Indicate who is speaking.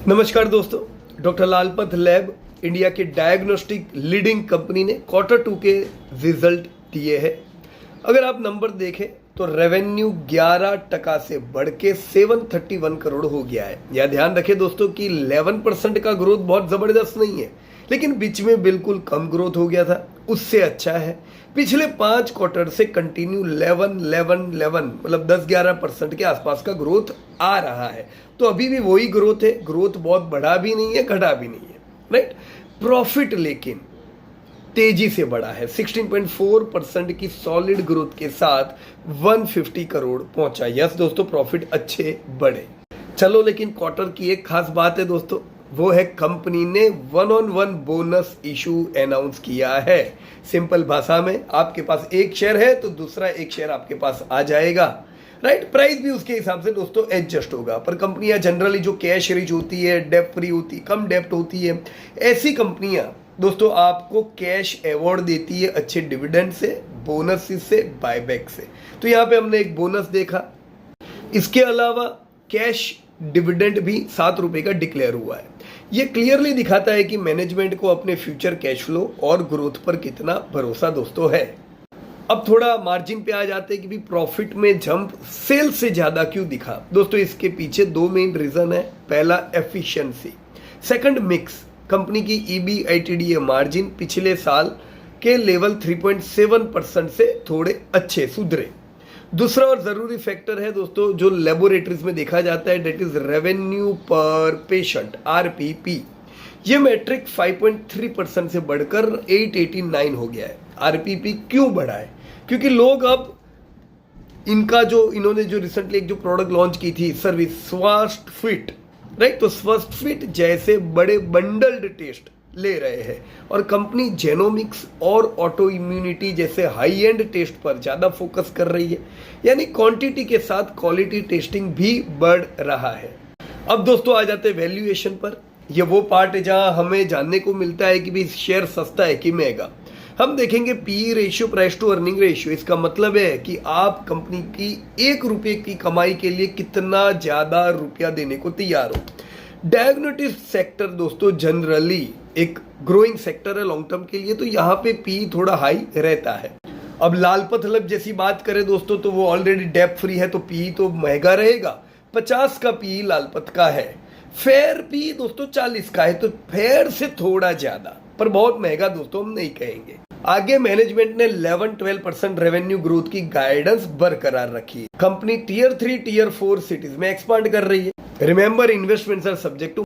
Speaker 1: नमस्कार दोस्तों, doctor लालपत lab India के डायग्नोस्टिक लीडिंग कंपनी ने Q2 के रिजल्ट दिए हैं। अगर आप नंबर देखें तो रेवेन्यू 11% से बढ़ के 731 करोड़ हो गया है। यह ध्यान रखें दोस्तों कि 11% का ग्रोथ बहुत जबरदस्त नहीं है, लेकिन बीच में बिल्कुल कम ग्रोथ हो गया था, उससे अच्छा है। पिछले 5 क्वार्टर से कंटिन्यू 11 मतलब 10-11% के आसपास का ग्रोथ आ रहा है। तो अभी भी वही ग्रोथ है, ग्रोथ बहुत बढ़ा भी नहीं है, घटा भी नहीं है, राइट। प्रॉफिट लेकिन तेजी से बढ़ा है, 16.4% की सॉलिड ग्रोथ के साथ 150 करोड़ पहुंचा। यस दोस्तों, प्रॉफिट अच्छे बढ़े। चलो, लेकिन क्वार्टर की एक खास बात है दोस्तों, वो है कंपनी ने 1-on-1 बोनस इशू अनाउंस किया है। सिंपल भाषा में, आपके पास एक शेयर है तो दूसरा एक शेयर आपके पास आ जाएगा, राइट। प्राइस भी उसके हिसाब से दोस्तों एडजस्ट होगा। पर कंपनियां जनरली जो कैश रिच होती है, डेप्ट फ्री होती, कम डेप्ट होती है, ऐसी कंपनियां दोस्तों आपको कैश अवार्ड देती है अच्छे डिविडेंड से, बोनस से, बायबैक से। तो यहाँ पे हमने एक बोनस देखा। इसके अलावा कैश डिविडेंड भी 7 रुपए का डिक्लेयर हुआ है। ये क्लियरली दिखाता है कि मैनेजमेंट को अपने फ्यूचर कैश फ्लो और ग्रोथ पर कितना भरोसा दोस्तों है। अब थोड़ा मार्जिन पे आ जाते हैं कि भी प्रॉफिट में जंप सेल से ज्यादा क्यों दिखा। दोस्तों इसके पीछे 2 मेन रीजन है। पहला एफिशिएंसी, सेकंड मिक्स। कंपनी की EBITDA मार्जिन पिछले साल के लेवल 3.7% से थोड़े अच्छे सुधरे। दूसरा और जरूरी फैक्टर है दोस्तों जो लेबोरेटरीज में देखा जाता है, डेट इज रेवेन्यू पर पेशेंट, RPP। ये मैट्रिक 5.3% से बढ़कर 889 हो गया है। RPP क्यों बढ़ा है? क्योंकि लोग अब इन्होंने जो रिसेंटली एक जो प्रोडक्ट लॉन्च की थी सर्विस, स्वास्ट फिट, राइट। तो स्वास्ट फिट जैसे बड़े बंडल्ड टेस्ट ले रहे हैं और कंपनी जेनोमिक्स और ऑटो इम्यूनिटी जैसे हाई एंड टेस्ट पर ज्यादा फोकस कर रही है, यानी क्वांटिटी के साथ क्वालिटी टेस्टिंग भी बढ़ रहा है। अब दोस्तों आ जाते हैं वैल्यूएशन पर। यह वो पार्ट है जहां हमें जानने को मिलता है कि भी शेयर सस्ता है कि महंगा। हम देखेंगे PE ratio, price to earning ratio. इसका मतलब है कि आप कंपनी की 1 रुपये की कमाई के लिए कितना ज्यादा रुपया देने को तैयार हो। डायग्नोस्टिक सेक्टर दोस्तों जनरली एक ग्रोइंग सेक्टर है लॉन्ग टर्म के लिए, तो यहाँ पे PE थोड़ा हाई रहता है। अब लालपत लैब जैसी बात करें दोस्तों तो वो ऑलरेडी डेप्ट फ्री है, तो PE तो महंगा रहेगा। 50 का PE लालपत का है। फेयर PE दोस्तों 40 का है, तो फेयर से थोड़ा ज्यादा, पर बहुत महंगा दोस्तों हम नहीं कहेंगे। आगे मैनेजमेंट ने 11-12% रेवेन्यू ग्रोथ की गाइडेंस बरकरार रखी है। कंपनी Tier 3, Tier 4 सिटीज में एक्सपांड कर रही है। Remember, investments are subject to